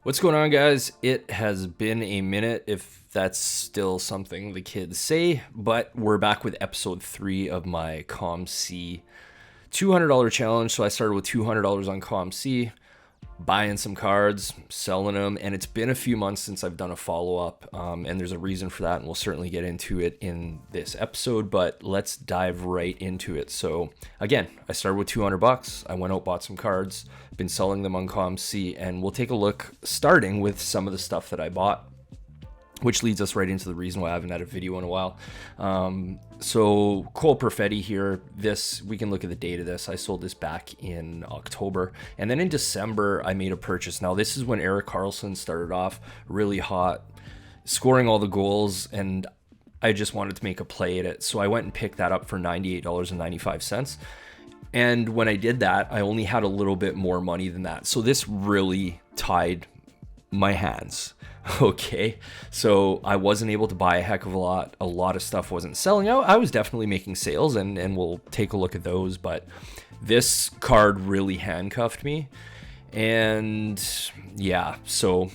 What's going on, guys? It has been a minute, if that's still something the kids say, but we're back with episode 3 of my ComC $200 challenge. So I started with $200 on ComC, buying some cards, selling them, and it's been a few months since I've done a follow-up, and there's a reason for that, and we'll certainly get into it in this episode, but let's dive right into it. So again, I started with $200. I went out, bought some cards, been selling them on ComC, and we'll take a look starting with some of the stuff that I bought, which leads us right into the reason why I haven't had a video in a while. So Cole Perfetti here, we can look at the date of this. I sold this back in October. And then in December, I made a purchase. Now this is when Erik Karlsson started off really hot, scoring all the goals, and I just wanted to make a play at it. So I went and picked that up for $98.95. And when I did that, I only had a little bit more money than that. So this really tied my hands. Okay, so I wasn't able to buy a heck of a lot. A lot of stuff wasn't selling out. I was definitely making sales, and we'll take a look at those, but this card really handcuffed me. And yeah, so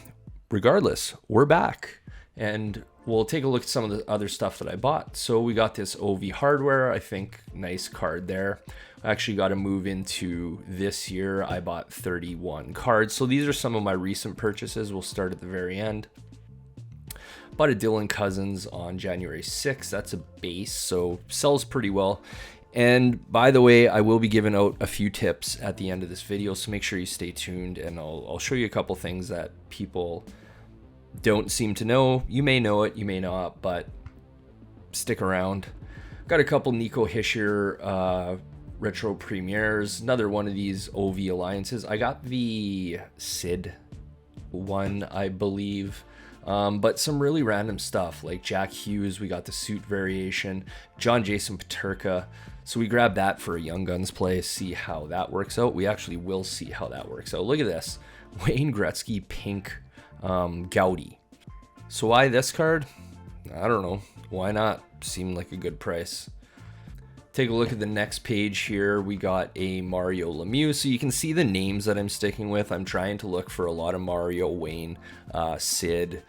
regardless, we're back, and we'll take a look at some of the other stuff that I bought. So we got this OV hardware, I think, nice card there. I actually got to move into this year. I bought 31 cards. So these are some of my recent purchases. We'll start at the very end. Bought a Dylan Cousins on January 6th. That's a base, so sells pretty well. And by the way, I will be giving out a few tips at the end of this video, so make sure you stay tuned, and I'll show you a couple things that people don't seem to know. You may know it, you may not, but stick around. Got a couple Nico Hischier retro premieres, another one of these OV alliances. I got the Sid one, I believe, but some really random stuff like Jack Hughes. We got the suit variation, John Jason Paterka. So we grabbed that for a Young Guns play, see how that works out. We actually will see how that works out. Look at this, Wayne Gretzky pink Gaudi. So why this card? I don't know. Why not? Seemed like a good price. Take a look at the next page here. We got a Mario Lemieux. So you can see the names that I'm sticking with. I'm trying to look for a lot of Mario, Wayne, Sid,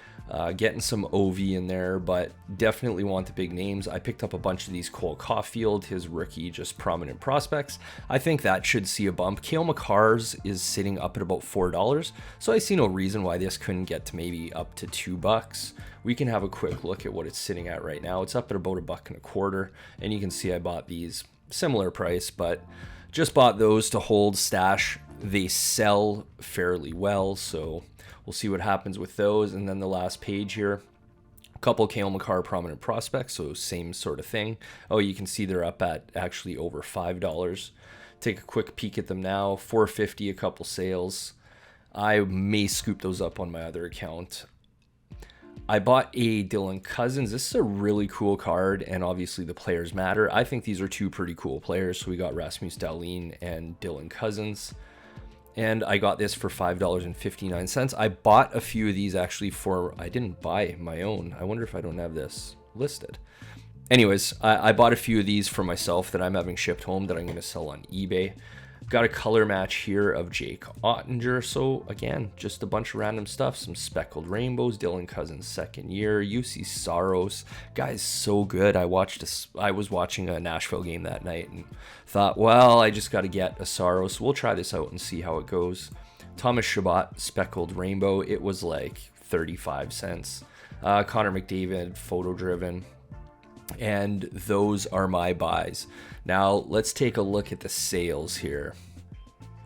getting some OV in there, but definitely want the big names. I picked up a bunch of these Cole Caulfield, his rookie, just prominent prospects. I think that should see a bump. Cale Makar's is sitting up at about $4, so I see no reason why this couldn't get to maybe up to $2. We can have a quick look at what it's sitting at right now. It's up at about $1.25, and you can see I bought these similar price, but just bought those to hold, stash. They sell fairly well, so we'll see what happens with those. And then the last page here, a couple Cale Makar prominent prospects, so same sort of thing. Oh, you can see they're up at actually over $5. Take a quick peek at them now. $4.50, a couple sales. I may scoop those up on my other account. I bought a Dylan Cousins. This is a really cool card, and obviously the players matter. I think these are two pretty cool players. So we got Rasmus Dahlin and Dylan Cousins. And I got this for $5.59. I bought a few of these actually I didn't buy my own. I wonder if I don't have this listed. Anyways, I bought a few of these for myself that I'm having shipped home that I'm going to sell on eBay. Got a color match here of Jake Ottinger. So again, just a bunch of random stuff. Some speckled rainbows, Dylan Cousins second year, UC Saros. Guy's so good. I was watching a Nashville game that night and thought, well, I just got to get a Saros. We'll try this out and see how it goes. Thomas Chabot speckled rainbow. It was like 35 cents. Connor McDavid photo driven. And those are my buys. Now let's take a look at the sales here.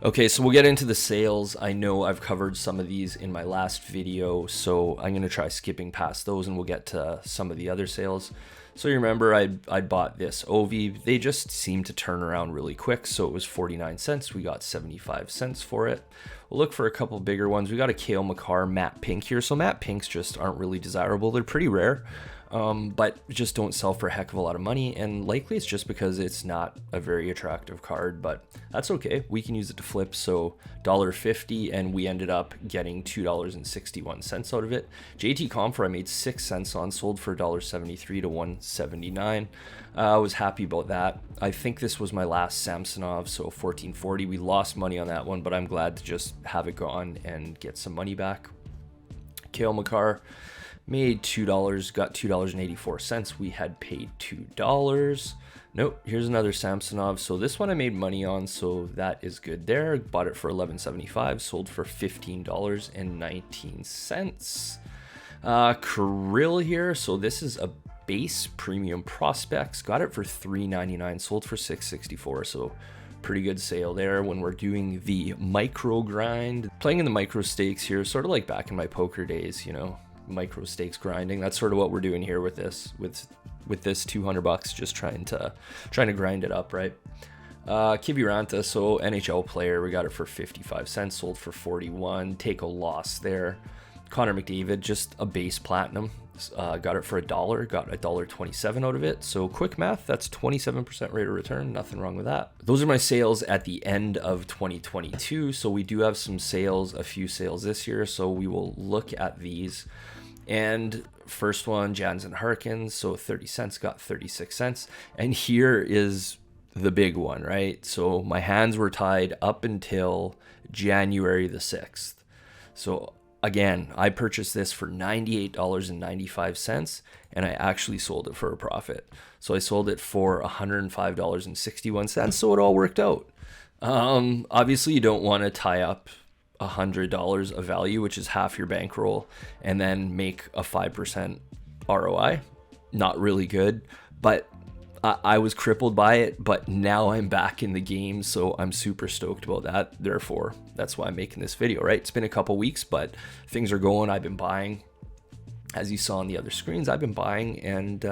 Okay, so we'll get into the sales. I know I've covered some of these in my last video, so I'm going to try skipping past those and we'll get to some of the other sales. So you remember I bought this OV. They just seem to turn around really quick, so it was 49 cents. We got 75 cents for it. We'll look for a couple bigger ones. We got a Cale Makar matte pink here. So matte pinks just aren't really desirable. They're pretty rare. But just don't sell for a heck of a lot of money, and likely it's just because it's not a very attractive card, but that's okay. We can use it to flip, so $1.50, and we ended up getting $2.61 out of it. JT Compher I made 6 cents on, sold for $1.73 to $1.79. I was happy about that. I think this was my last Samsonov, so 1440. We lost money on that one, but I'm glad to just have it gone and get some money back. Kale McCarr. Made $2, got $2.84. We had paid $2. Nope, here's another Samsonov. So this one I made money on, so that is good there. Bought it for $11.75, sold for $15.19. Kirill here. So this is a base premium prospects. Got it for $3.99, sold for $6.64. So pretty good sale there when we're doing the micro grind. Playing in the micro stakes here, sort of like back in my poker days, you know, micro stakes grinding. That's sort of what we're doing here with this, with this $200, just trying to grind it up, right? Kiviranta, so NHL player, we got it for 55 cents, sold for 41. Take a loss there. Connor McDavid, just a base platinum, got it for $1, got $1.27 out of it. So quick math, that's 27% rate of return, nothing wrong with that. Those are my sales at the end of 2022. So we do have some sales, a few sales this year, so we will look at these. And first one, Jansen Harkins, so 30 cents, got 36 cents. And here is the big one, right? So my hands were tied up until January the 6th. So again, I purchased this for $98.95, and I actually sold it for a profit. So I sold it for $105.61, so it all worked out. Obviously, you don't want to tie up $100 of value, which is half your bankroll, and then make a 5% ROI. Not really good, but I was crippled by it, but now I'm back in the game, so I'm super stoked about that. Therefore, that's why I'm making this video, right? It's been a couple weeks, but things are going. I've been buying. As you saw on the other screens, I've been buying, and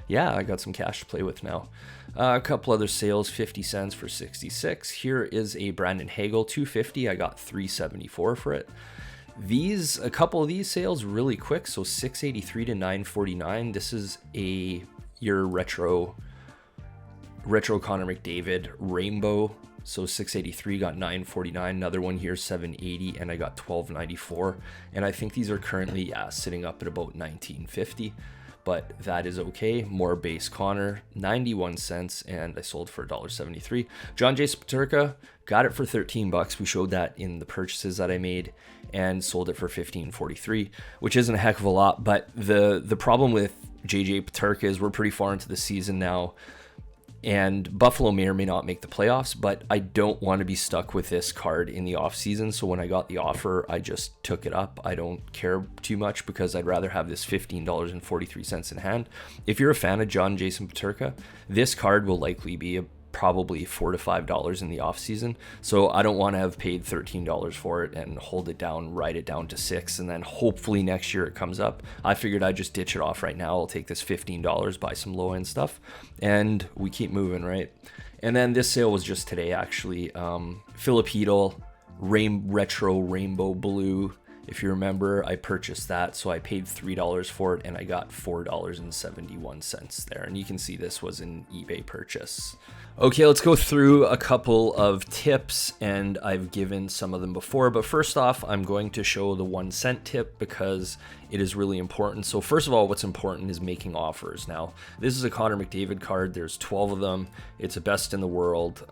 yeah, I got some cash to play with now. A couple other sales, 50 cents for 66. Here is a Brandon Hagel, 250. I got 374 for it. A couple of these sales really quick, so 683 to 949. This is your retro Connor McDavid rainbow. So 683 got 949. Another one here, 780, and I got 1294. And I think these are currently sitting up at about 1950, but that is okay. More base Connor, 91 cents, and I sold for $1.73. John Jason Peterka, got it for $13. We showed that in the purchases that I made, and sold it for $15.43, which isn't a heck of a lot. But the problem with JJ Peterka is we're pretty far into the season now, and Buffalo may or may not make the playoffs, but I don't want to be stuck with this card in the off season. So when I got the offer, I just took it up. I don't care too much because I'd rather have this $15.43 in hand. If you're a fan of John Jason Peterka, this card will likely be probably $4 to $5 in the off season. So I don't want to have paid $13 for it and hold it down, write it down to $6, and then hopefully next year it comes up. I figured I'd just ditch it off right now. I'll take this $15, buy some low end stuff, and we keep moving, right? And then this sale was just today, actually. Filipino retro rainbow blue. If you remember, I purchased that, so I paid $3 for it, and I got $4.71 there. And you can see this was an eBay purchase. Okay, let's go through a couple of tips, and I've given some of them before, but first off, I'm going to show the 1 cent tip because it is really important. So first of all, what's important is making offers. Now, this is a Connor McDavid card. There's 12 of them. It's a best in the world,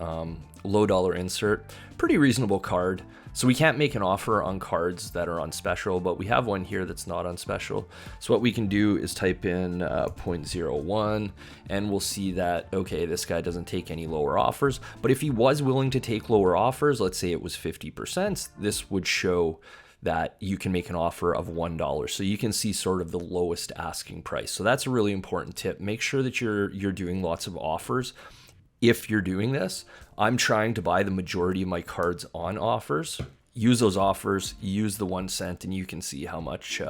low dollar insert, pretty reasonable card. So we can't make an offer on cards that are on special, but we have one here that's not on special. So what we can do is type in 0.01, and we'll see that, okay, this guy doesn't take any lower offers. But if he was willing to take lower offers, let's say it was 50%, this would show that you can make an offer of $1. So you can see sort of the lowest asking price. So that's a really important tip. Make sure that you're doing lots of offers. If you're doing this, I'm trying to buy the majority of my cards on offers. Use those offers, use the 1 cent, and you can see how much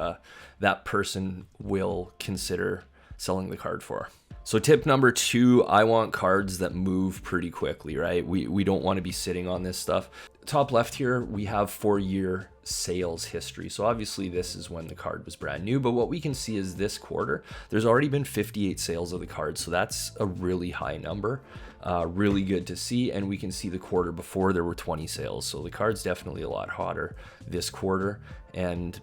that person will consider selling the card for. So tip number 2, I want cards that move pretty quickly, right? We don't want to be sitting on this stuff. Top left here, we have 4-year sales history. So obviously this is when the card was brand new, but what we can see is this quarter, there's already been 58 sales of the card. So that's a really high number, really good to see. And we can see the quarter before there were 20 sales. So the card's definitely a lot hotter this quarter. And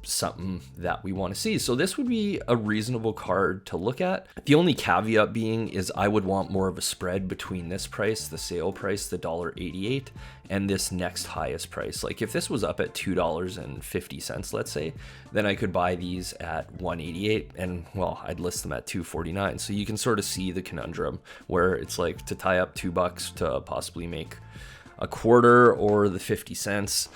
something that we want to see. So this would be a reasonable card to look at. The only caveat being is I would want more of a spread between this price, the sale price, the $1.88, and this next highest price. Like if this was up at $2.50, let's say, then I could buy these at $1.88 and well, I'd list them at $2.49. So you can sort of see the conundrum where it's like to tie up $2 to possibly make a quarter or the 50 cents.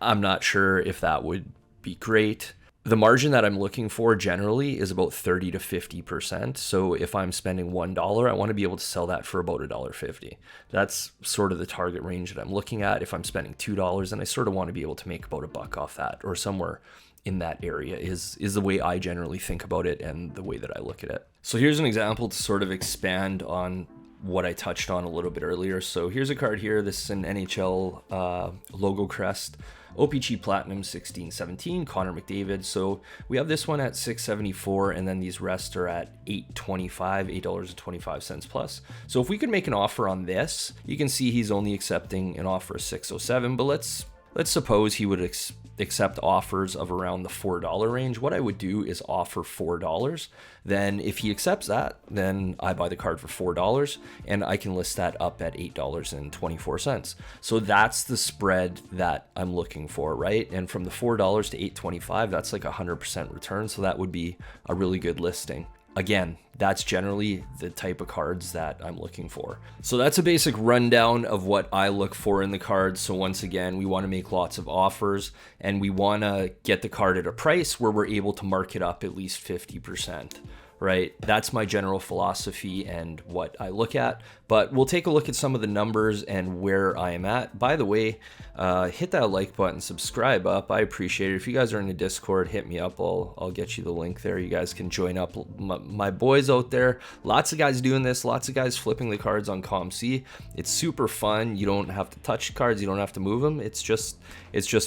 I'm not sure if that would be great. The margin that I'm looking for generally is about 30 to 50%. So if I'm spending $1, I want to be able to sell that for about $1.50. That's sort of the target range that I'm looking at. If I'm spending $2, then I sort of want to be able to make about $1 off that, or somewhere in that area is the way I generally think about it and the way that I look at it. So here's an example to sort of expand on what I touched on a little bit earlier. So here's a card here. This is an NHL logo crest. OPG Platinum 1617, Connor McDavid. So we have this one at $6.74, and then these rest are at $8.25 plus. So if we could make an offer on this, you can see he's only accepting an offer of $6.07, but let's suppose he would accept offers of around the $4 range. What I would do is offer $4. Then if he accepts that, then I buy the card for $4 and I can list that up at $8.24. So that's the spread that I'm looking for, right? And from the $4 to $8.25, that's like 100% return. So that would be a really good listing. Again, that's generally the type of cards that I'm looking for. So that's a basic rundown of what I look for in the cards. So once again, we want to make lots of offers and we want to get the card at a price where we're able to mark it up at least 50%. Right? That's my general philosophy and what I look at. But we'll take a look at some of the numbers and where I am at. By the way, hit that like button, subscribe up. I appreciate it. If you guys are in the Discord, hit me up. I'll get you the link there. You guys can join up. My boys out there, lots of guys doing this, lots of guys flipping the cards on ComC. It's super fun. You don't have to touch cards. You don't have to move them. It's just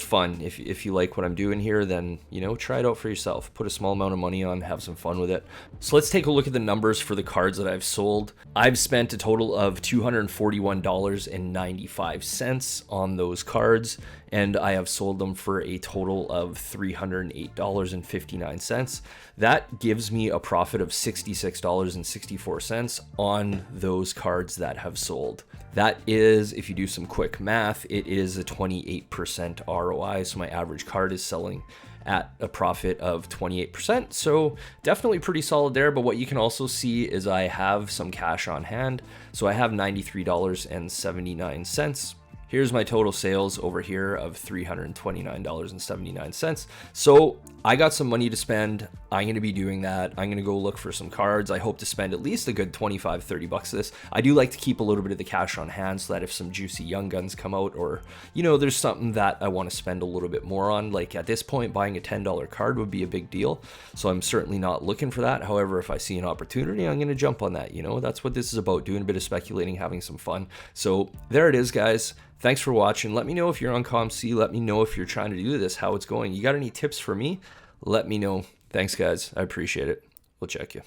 fun. If you like what I'm doing here, then, you know, try it out for yourself. Put a small amount of money on, have some fun with it. So let's take a look at the numbers for the cards that I've sold. I've spent a total of $241.95 on those cards, and I have sold them for a total of $308.59. That gives me a profit of $66.64 on those cards that have sold. That is, if you do some quick math, it is a 28% ROI. So my average card is selling at a profit of 28%. So definitely pretty solid there. But what you can also see is I have some cash on hand. So I have $93.79. Here's my total sales over here of $329.79. So I got some money to spend. I'm going to be doing that. I'm going to go look for some cards. I hope to spend at least a good 25, 30 bucks of this. I do like to keep a little bit of the cash on hand so that if some juicy young guns come out, or, you know, there's something that I want to spend a little bit more on, like at this point, buying a $10 card would be a big deal. So I'm certainly not looking for that. However, if I see an opportunity, I'm going to jump on that. You know, that's what this is about, doing a bit of speculating, having some fun. So there it is, guys. Thanks for watching. Let me know if you're on ComC. Let me know if you're trying to do this, how it's going. You got any tips for me? Let me know. Thanks, guys. I appreciate it. We'll check you.